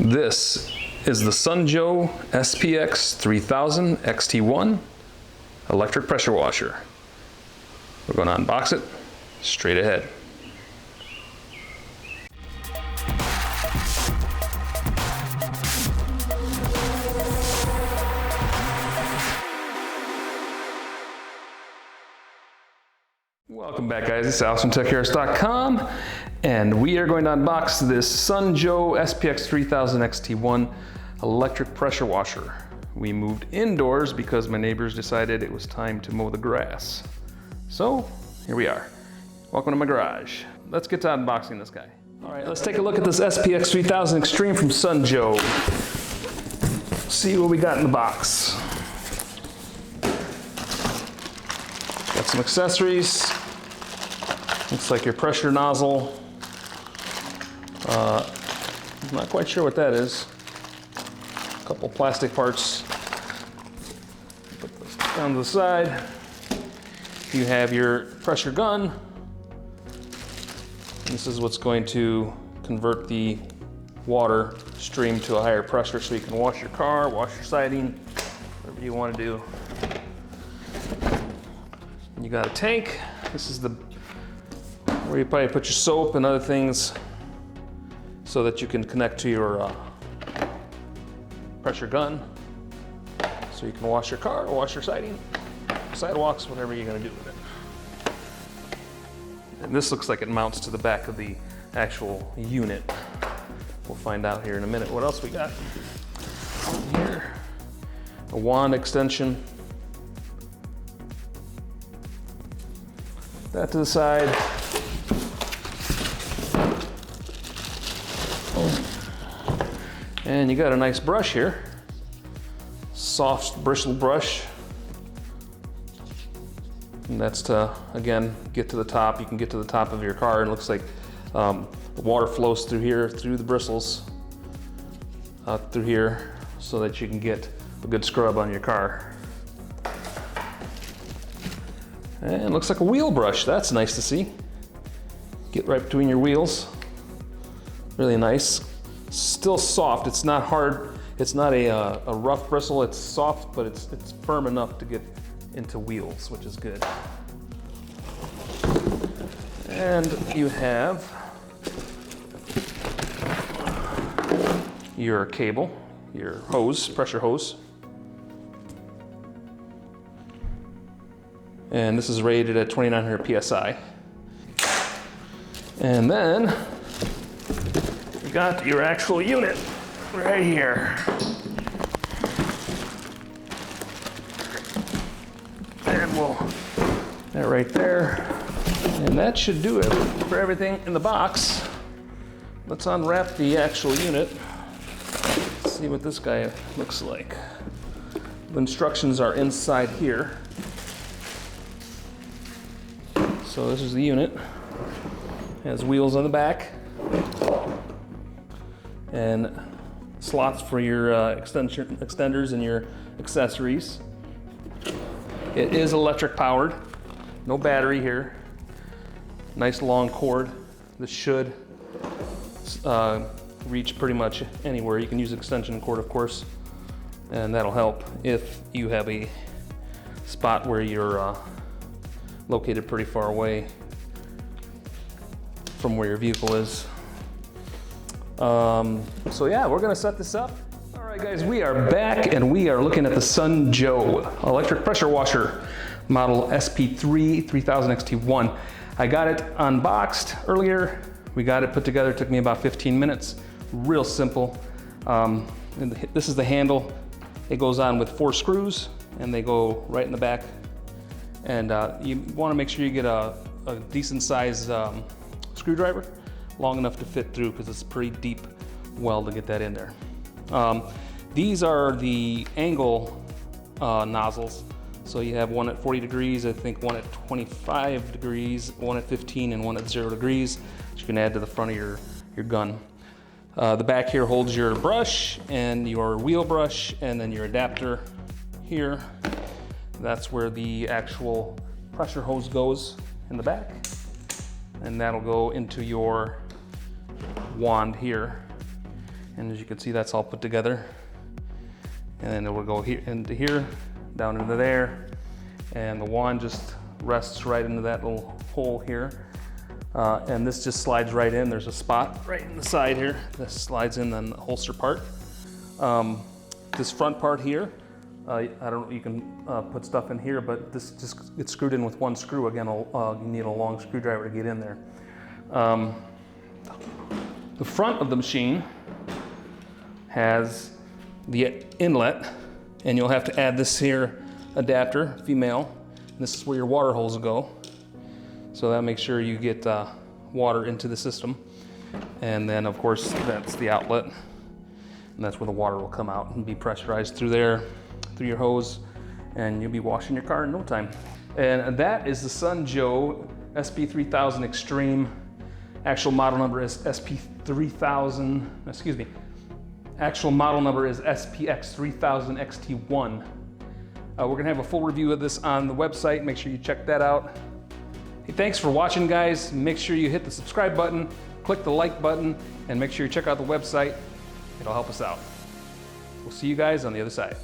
This is the Sunjoe SPX3000-XT1 electric pressure washer. We're going to unbox it straight ahead. Welcome back, guys. It's Alex from Techaeris.com, and we are going to unbox this Sunjoe SPX3000-XT1 electric pressure washer. We moved indoors because my neighbors decided it was time to mow the grass. So here we are. Welcome to my garage. Let's get to unboxing this guy. All right, let's take a look at this SPX3000 Extreme from Sunjoe. See what we got in the box. Got some accessories. Looks like your pressure nozzle. I'm not quite sure what that is. A couple plastic parts. Put this down to the side. You have your pressure gun. This is what's going to convert the water stream to a higher pressure so you can wash your car, wash your siding, whatever you want to do. You got a tank. This is the where you probably put your soap and other things so that you can connect to your pressure gun so you can wash your car, wash your siding, sidewalks, whatever you're going to do with it. And this looks like it mounts to the back of the actual unit. We'll find out here in a minute what else we got here. A wand extension. That to the side. And you got a nice brush here. Soft bristle brush. And that's to, again, get to the top. You can get to the top of your car, and it looks like the water flows through here, through the bristles, out through here, so that you can get a good scrub on your car. And it looks like a wheel brush. That's nice to see. Get right between your wheels. Really nice. Still soft. It's not hard. It's not a rough bristle. It's soft, but it's firm enough to get into wheels, which is good. And you have your cable, your hose, pressure hose. And this is rated at 2900 PSI. And then you got your actual unit right here. And we'll that right there. And that should do it for everything in the box. Let's unwrap the actual unit. Let's see what this guy looks like. The instructions are inside here. So this is the unit. It has wheels on the back and slots for your extenders and your accessories. It is electric powered, no battery here. Nice long cord. This should reach pretty much anywhere. You can use extension cord, of course, and that'll help if you have a spot where you're located pretty far away from where your vehicle is. So yeah, we're gonna set this up. All right, guys, we are back and we are looking at the Sunjoe electric pressure washer model SP3000-XT1. I got it unboxed earlier. We got it put together. It took me about 15 minutes. Real simple. And this is the handle. It goes on with 4 screws and they go right in the back. And you want to make sure you get a decent size screwdriver, long enough to fit through because it's a pretty deep well to get that in there. These are the angle nozzles. So you have one at 40 degrees, I think one at 25 degrees, one at 15, and one at 0 degrees, which you can add to the front of your gun. The back here holds your brush and your wheel brush, and then your adapter here. That's where the actual pressure hose goes in the back. And that'll go into your wand here. And as you can see, that's all put together. And then it will go here into here, down into there. And the wand just rests right into that little hole here. And this just slides right in. There's a spot right in the side here. This slides in on the holster part. This front part here, I don't know, you can put stuff in here, but this just gets screwed in with one screw. Again, you need a long screwdriver to get in there. The front of the machine has the inlet, and you'll have to add this here adapter, female. This is where your water hose will go. So that makes sure you get water into the system. And then of course, that's the outlet. And that's where the water will come out and be pressurized through there, through your hose, and you'll be washing your car in no time. And that is the Sunjoe SP3000 Extreme. Actual model number is SP3000, excuse me. Actual model number is SPX3000-XT1. We're gonna have a full review of this on the website. Make sure you check that out. Hey, thanks for watching, guys. Make sure you hit the subscribe button, click the like button, and make sure you check out the website. It'll help us out. We'll see you guys on the other side.